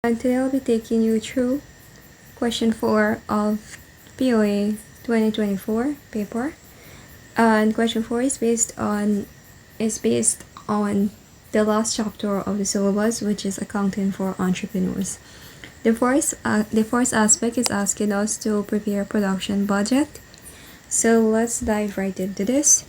And today I'll be taking you through question 4 of POA 2024 paper. And question 4 is based on the last chapter of the syllabus, which is accounting for entrepreneurs. The first aspect is asking us to prepare a production budget. So let's dive right into this.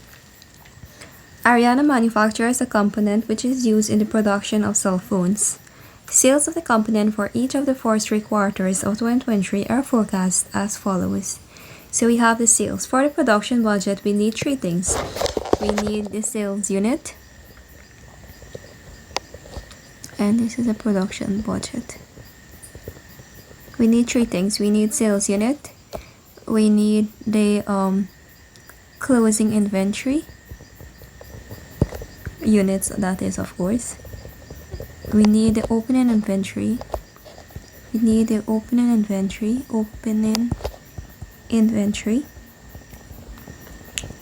Ariana manufactures a component which is used in the production of cell phones. Sales of the component for each of the first 3 quarters of 2023 are forecast as follows. So we have the sales. For the production budget, we need 3 things. We need the sales unit. And this is a production budget. We need 3 things. We need sales unit. We need the closing inventory units, that is, of course. We need the opening inventory.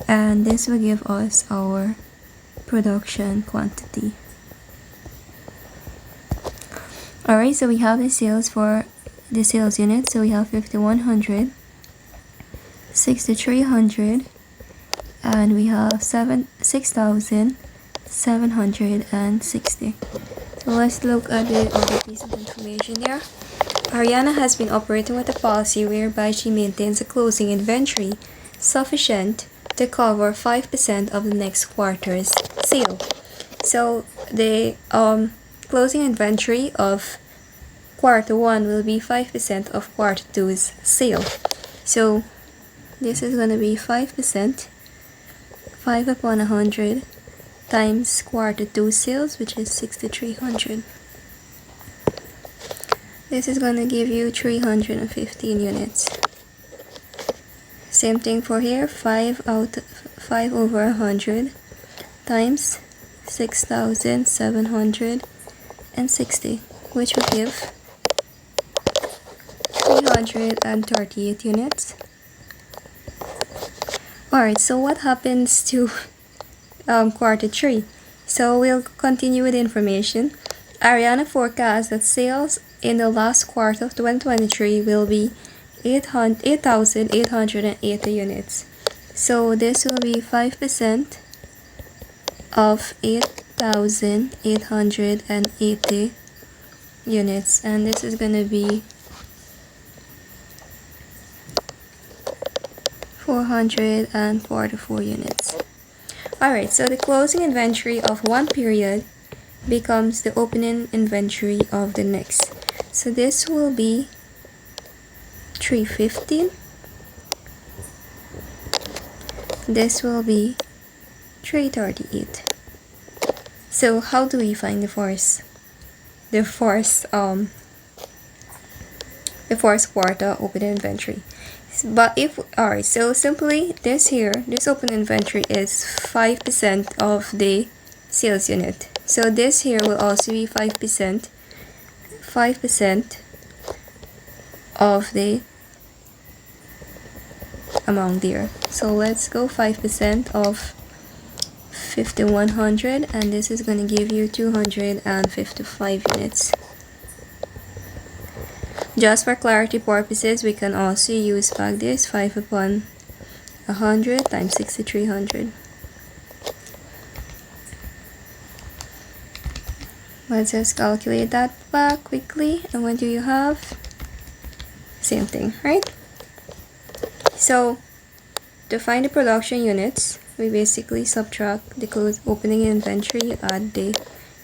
And this will give us our production quantity. Alright, so we have the sales for the sales unit. So we have 5,100, 6,300, and we have 6,760. So let's look at the other piece of information here. Ariana has been operating with a policy whereby she maintains a closing inventory sufficient to cover 5% of the next quarter's sale. So the closing inventory of quarter 1 will be 5% of quarter 2's sale. So this is going to be 5%, 5 upon 100, times quarter 2 sales, which is 6,300. This is going to give you 315 units. Same thing for here, 5 over 100 times 6,760, which will give 338 units. Alright, so what happens to quarter 3? So we'll continue with the information. Ariana forecasts that sales in the last quarter of 2023 will be 8,880 units. So this will be 5% of 8,880 units, and this is going to be 444 units. Alright, so the closing inventory of one period becomes the opening inventory of the next. So this will be 315. This will be 338. So how do we find the first quarter opening inventory? But alright, so simply this open inventory is 5% of the sales unit. So this here will also be 5% of the amount there. So let's go 5% of 5,100, and this is going to give you 255 units. Just for clarity purposes, we can also use back this 5 upon 100 times 6,300. Let's just calculate that back quickly. And what do you have? Same thing, right? So to find the production units, we basically subtract the opening inventory, add the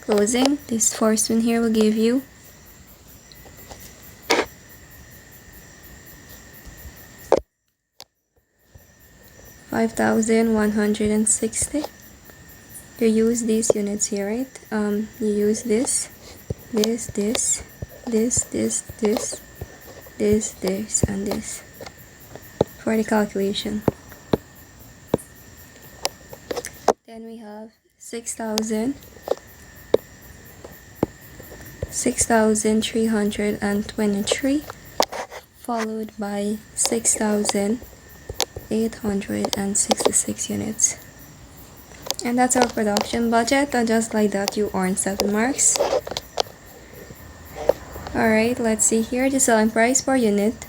closing. This first one here will give you 5,160. You use these units here, right? You use this, and this for the calculation. Then we have 6,323, followed by 6,866 units. And that's our production budget, and just like that you earn 7 marks. Alright, let's see here. The selling price per unit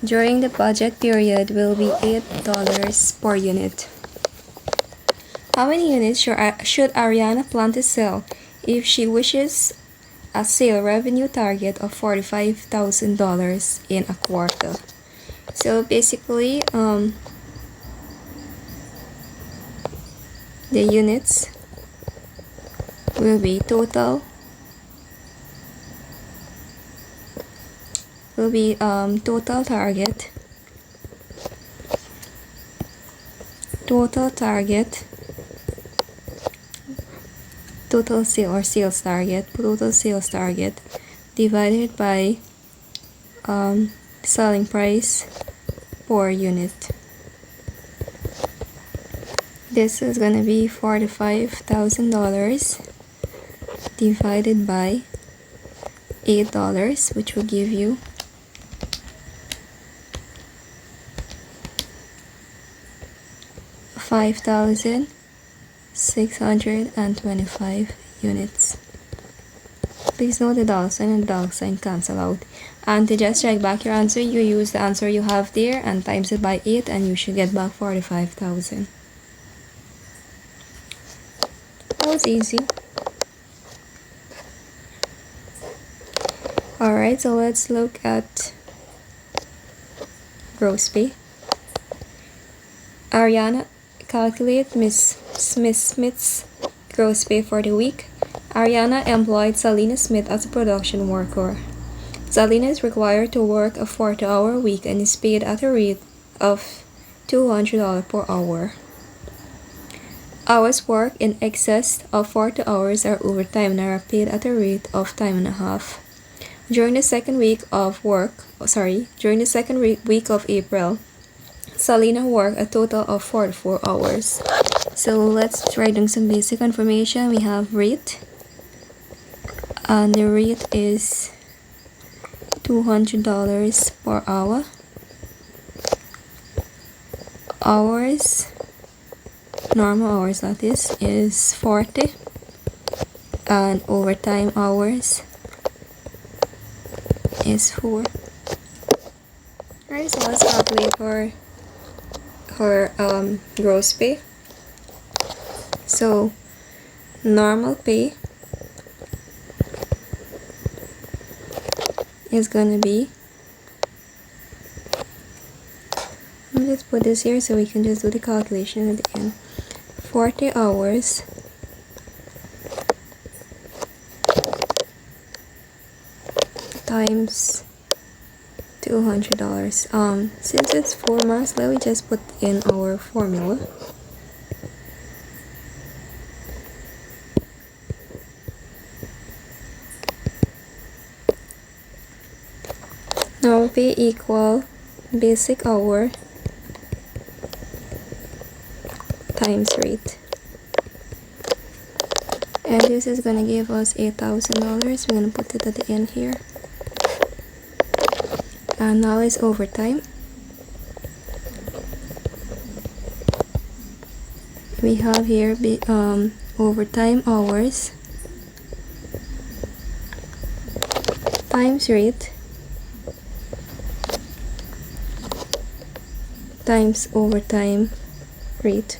during the budget period will be $8 per unit. How many units should Ariana plan to sell if she wishes a sale revenue target of $45,000 in a quarter? So basically, the units will be total total target total sales target divided by selling price per unit. This is gonna be $45,000 divided by $8, which will give you $5,625 units. Please note the dollar sign and the dollar sign cancel out. And to just check back your answer, you use the answer you have there and times it by 8 and you should get back 45,000. That was easy. Alright, so let's look at gross pay. Ariana, calculate Miss Smith's gross pay for the week. Ariana employed Selena Smith as a production worker. Selena is required to work a 40-hour week and is paid at a rate of $200 per hour. Hours worked in excess of 40 hours are overtime and are paid at a rate of time and a half. During the second week of April, Selena worked a total of 44 hours. So let's try doing some basic information. We have rate, and the rate is $200 per hour. Hours, normal hours that is 40, and overtime hours is 4. Alright, so let's calculate her gross pay. So normal pay is gonna be, let's put this here so we can just do the calculation at the end. 40 hours times $200. Since it's 4 months, let me just put in our formula. Normal pay equal basic hour times rate. And this is gonna give us $8,000. We're gonna put it at the end here. And now is overtime. We have here overtime hours times rate times overtime rate.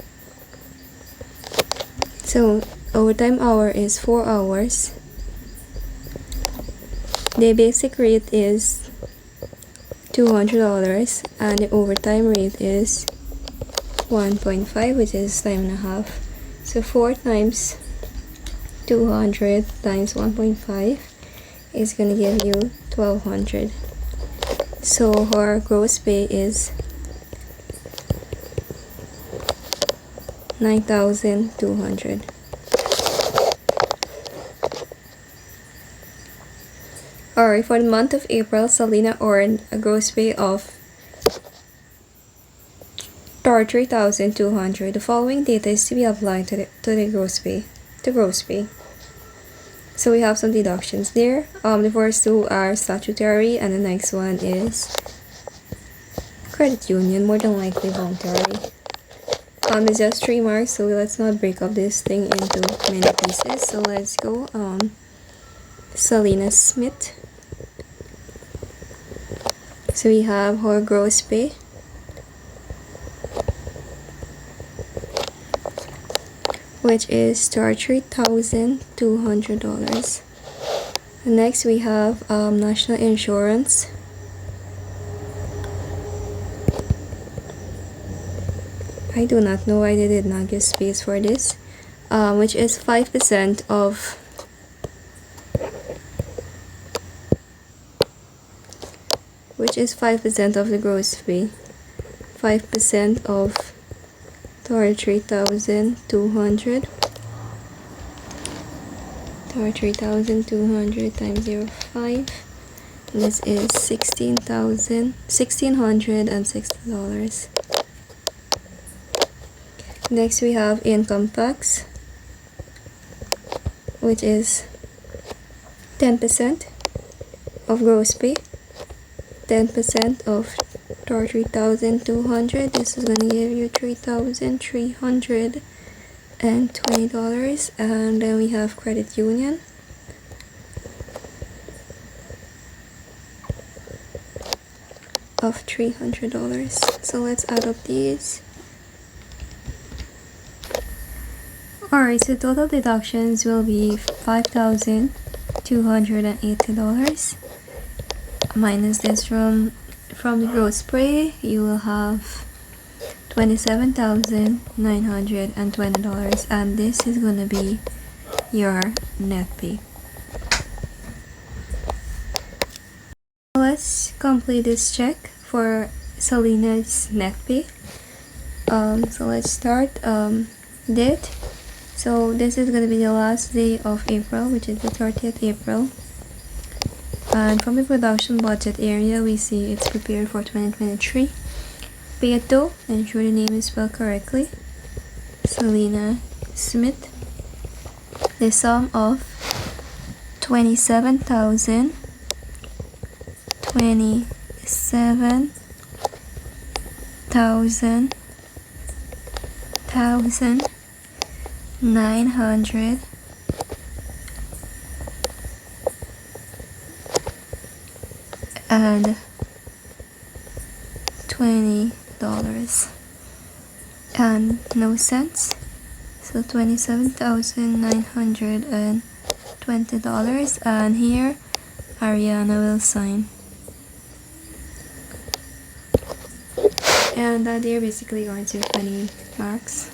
So overtime hour is 4 hours. The basic rate is $200 and the overtime rate is 1.5, which is time and a half. So 4 times 200 times 1.5 is gonna give you 1,200. So her gross pay is 9,200. Alright, for the month of April, Selena earned a gross pay of 33,200. The following data is to be applied to the gross pay. So we have some deductions there. The first two are statutory, and the next one is credit union, more than likely voluntary. It's just 3 marks, so let's not break up this thing into many pieces. So let's go. Selena Smith So we have her gross pay, which is $33,200. Next we have national insurance, I do not know why they did not give space for this, which is 5% of the gross pay. 5% of 33,200. 33,200 times 0.5. This is $1,660. Next we have income tax, which is 10% of gross pay. 10% of 33,200. This is going to give you $3,320. And then we have credit union, of $300. So let's add up these. Alright, so total deductions will be $5,280 minus this from the gross pay. You will have $27,920, and this is going to be your net pay. Let's complete this check for Selena's net pay. So let's start date. So this is going to be the last day of April, which is the 30th April. And from the production budget area, we see it's prepared for 2023. Pay to, ensure the name is spelled correctly, Selena Smith. The sum of $27,900 and $20 and no cents. So $27,920, and here Ariana will sign. And they're basically going to 20 marks.